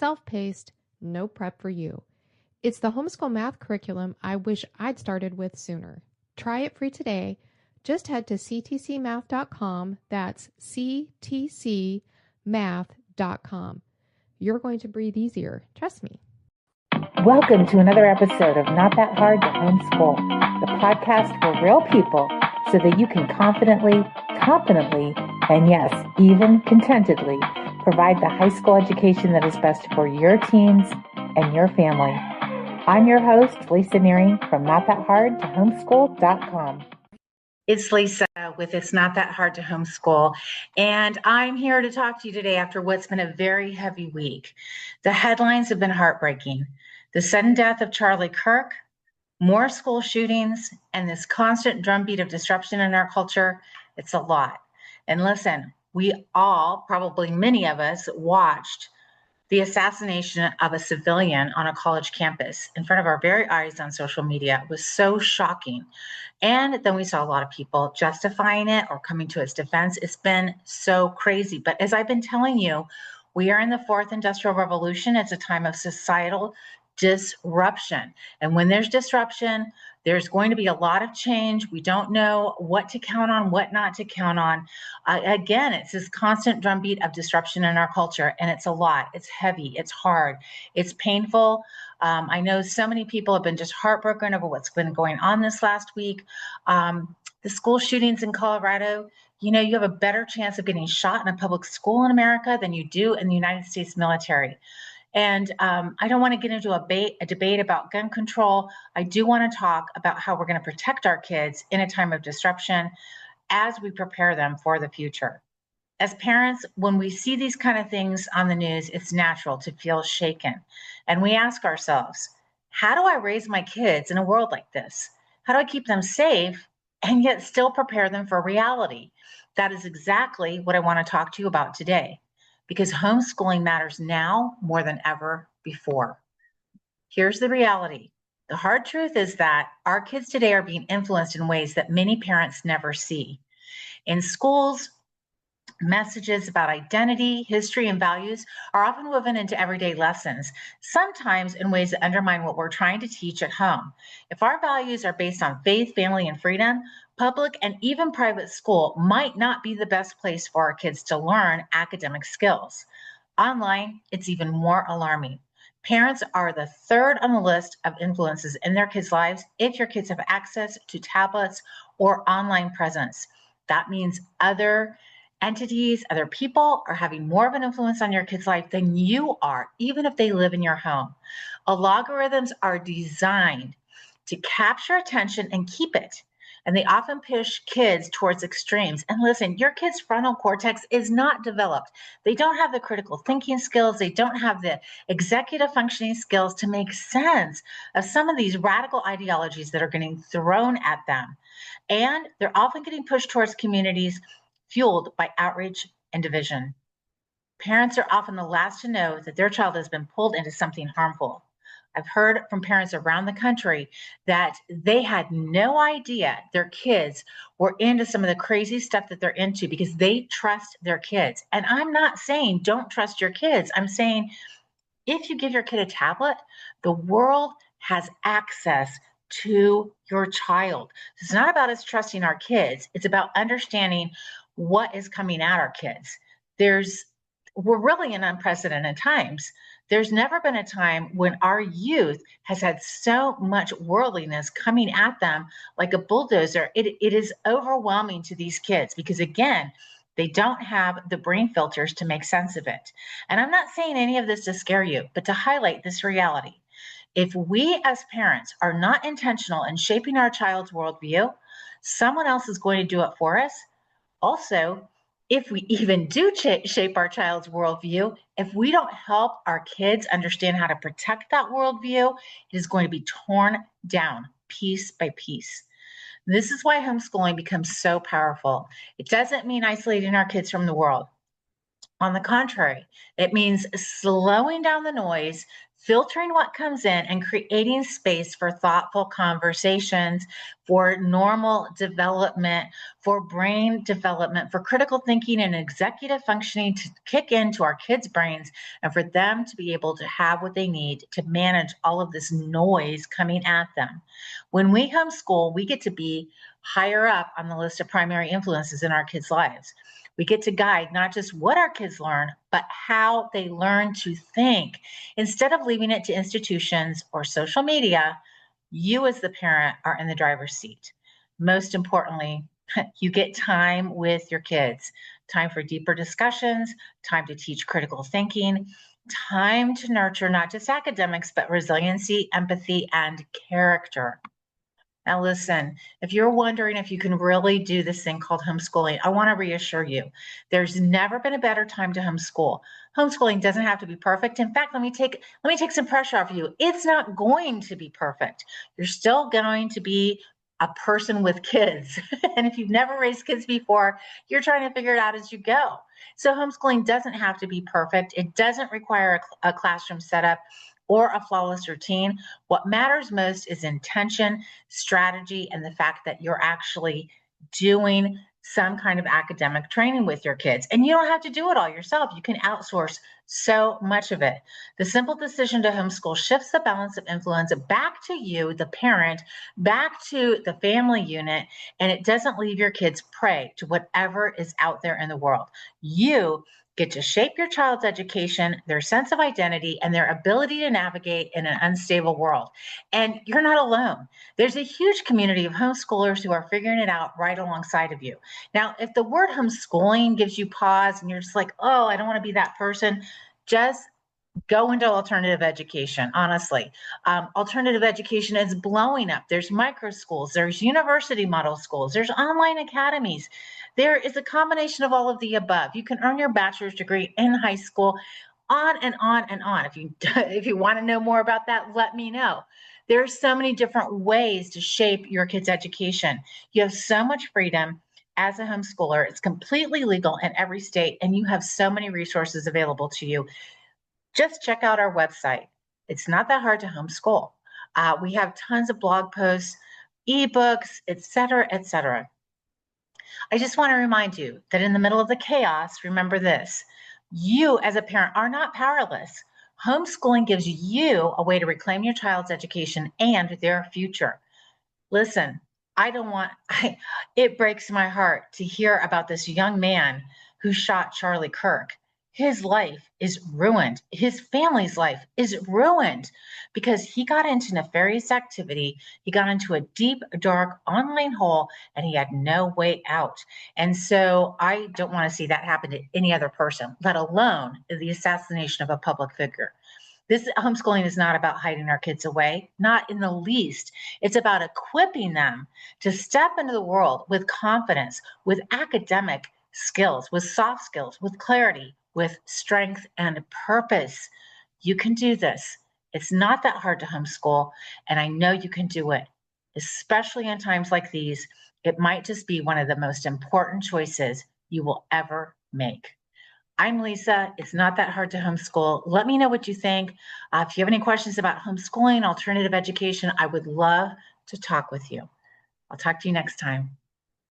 self-paced, no prep for you. It's the homeschool math curriculum I wish I'd started with sooner. Try it free today. Just head to ctcmath.com. That's ctcmath.com. You're going to breathe easier. Trust me. Welcome to another episode of Not That Hard to Homeschool, the podcast for real people so that you can confidently, competently, and yes, even contentedly provide the high school education that is best for your teens and your family. I'm your host, Lisa Nehring from NotThatHardToHomeschool.com. It's Lisa with It's Not That Hard to Homeschool, and I'm here to talk to you today after what's been a very heavy week. The headlines have been heartbreaking. The sudden death of Charlie Kirk, more school shootings, and this constant drumbeat of disruption in our culture, it's a lot. And listen, we all, probably many of us, watched the assassination of a civilian on a college campus in front of our very eyes on social media. It was so shocking. And then we saw a lot of people justifying it or coming to its defense. It's been so crazy. But as I've been telling you, we are in the fourth industrial revolution. It's a time of societal disruption. And when there's disruption, there's going to be a lot of change. We don't know what to count on, what not to count on. Again, it's this constant drumbeat of disruption in our culture, and it's a lot. It's heavy. It's hard. It's painful. I know so many people have been just heartbroken over what's been going on this last week. The school shootings in Colorado, you have a better chance of getting shot in a public school in America than you do in the United States military. And I don't want to get into a debate about gun control. I do want to talk about how we're going to protect our kids in a time of disruption as we prepare them for the future. As parents, when we see these kind of things on the news, it's natural to feel shaken. And we ask ourselves, how do I raise my kids in a world like this? How do I keep them safe and yet still prepare them for reality? That is exactly what I want to talk to you about today, because homeschooling matters now more than ever before. Here's the reality. The hard truth is that our kids today are being influenced in ways that many parents never see. In schools, messages about identity, history, and values are often woven into everyday lessons, sometimes in ways that undermine what we're trying to teach at home. If our values are based on faith, family, and freedom, public and even private school might not be the best place for our kids to learn academic skills. Online, it's even more alarming. Parents are the third on the list of influences in their kids' lives if your kids have access to tablets or online presence. That means other entities, other people are having more of an influence on your kid's life than you are, even if they live in your home. Algorithms are designed to capture attention and keep it. And they often push kids towards extremes. And listen, your kid's frontal cortex is not developed. They don't have the critical thinking skills. They don't have the executive functioning skills to make sense of some of these radical ideologies that are getting thrown at them. And they're often getting pushed towards communities fueled by outrage and division. Parents are often the last to know that their child has been pulled into something harmful. I've heard from parents around the country that they had no idea their kids were into some of the crazy stuff that they're into because they trust their kids. And I'm not saying don't trust your kids. I'm saying if you give your kid a tablet, the world has access to your child. It's not about us trusting our kids. It's about understanding what is coming at our kids. We're really in unprecedented times. There's never been a time when our youth has had so much worldliness coming at them like a bulldozer. It is overwhelming to these kids because, again, they don't have the brain filters to make sense of it. And I'm not saying any of this to scare you, but to highlight this reality. If we as parents are not intentional in shaping our child's worldview, someone else is going to do it for us. Also, if we even do shape our child's worldview, if we don't help our kids understand how to protect that worldview, it is going to be torn down piece by piece. This is why homeschooling becomes so powerful. It doesn't mean isolating our kids from the world. On the contrary, it means slowing down the noise, filtering what comes in and creating space for thoughtful conversations, for normal development, for brain development, for critical thinking and executive functioning to kick into our kids' brains, and for them to be able to have what they need to manage all of this noise coming at them. When we homeschool, we get to be higher up on the list of primary influences in our kids' lives. We get to guide not just what our kids learn, but how they learn to think. Instead of leaving it to institutions or social media, you as the parent are in the driver's seat. Most importantly, you get time with your kids, time for deeper discussions, time to teach critical thinking, time to nurture not just academics, but resiliency, empathy, and character. Now, listen, if you're wondering if you can really do this thing called homeschooling, I want to reassure you, there's never been a better time to homeschool. Homeschooling doesn't have to be perfect. In fact, let me take some pressure off you. It's not going to be perfect. You're still going to be a person with kids. And if you've never raised kids before, you're trying to figure it out as you go. So homeschooling doesn't have to be perfect. It doesn't require a classroom setup or a flawless routine. What matters most is intention, strategy, and the fact that you're actually doing some kind of academic training with your kids. And you don't have to do it all yourself. You can outsource so much of it. The simple decision to homeschool shifts the balance of influence back to you, the parent, back to the family unit, and it doesn't leave your kids prey to whatever is out there in the world. You get to shape your child's education, their sense of identity, and their ability to navigate in an unstable world. And you're not alone. There's a huge community of homeschoolers who are figuring it out right alongside of you. Now, if the word homeschooling gives you pause and you're just like, oh, I don't want to be that person, just go into alternative education, honestly. Alternative education is blowing up. There's micro schools, there's university model schools, there's online academies. There is a combination of all of the above. You can earn your bachelor's degree in high school, on and on and on. If you want to know more about that, let me know. There's so many different ways to shape your kids' education. You have so much freedom as a homeschooler. It's completely legal in every state, and you have so many resources available to you. Just check out our website. It's not that hard to homeschool. We have tons of blog posts, ebooks, et cetera, et cetera. I just want to remind you that in the middle of the chaos, remember this: you as a parent are not powerless. Homeschooling gives you a way to reclaim your child's education and their future. Listen, it breaks my heart to hear about this young man who shot Charlie Kirk. His life is ruined. His family's life is ruined because he got into nefarious activity. He got into a deep, dark online hole and he had no way out. And so I don't want to see that happen to any other person, let alone the assassination of a public figure. This homeschooling is not about hiding our kids away, not in the least. It's about equipping them to step into the world with confidence, with academic skills, with soft skills, with clarity, with strength and purpose. You can do this. It's not that hard to homeschool, and I know you can do it, especially in times like these. It might just be one of the most important choices you will ever make. I'm Lisa. It's not that hard to homeschool. Let me know what you think. If you have any questions about homeschooling, alternative education, I would love to talk with you. I'll talk to you next time.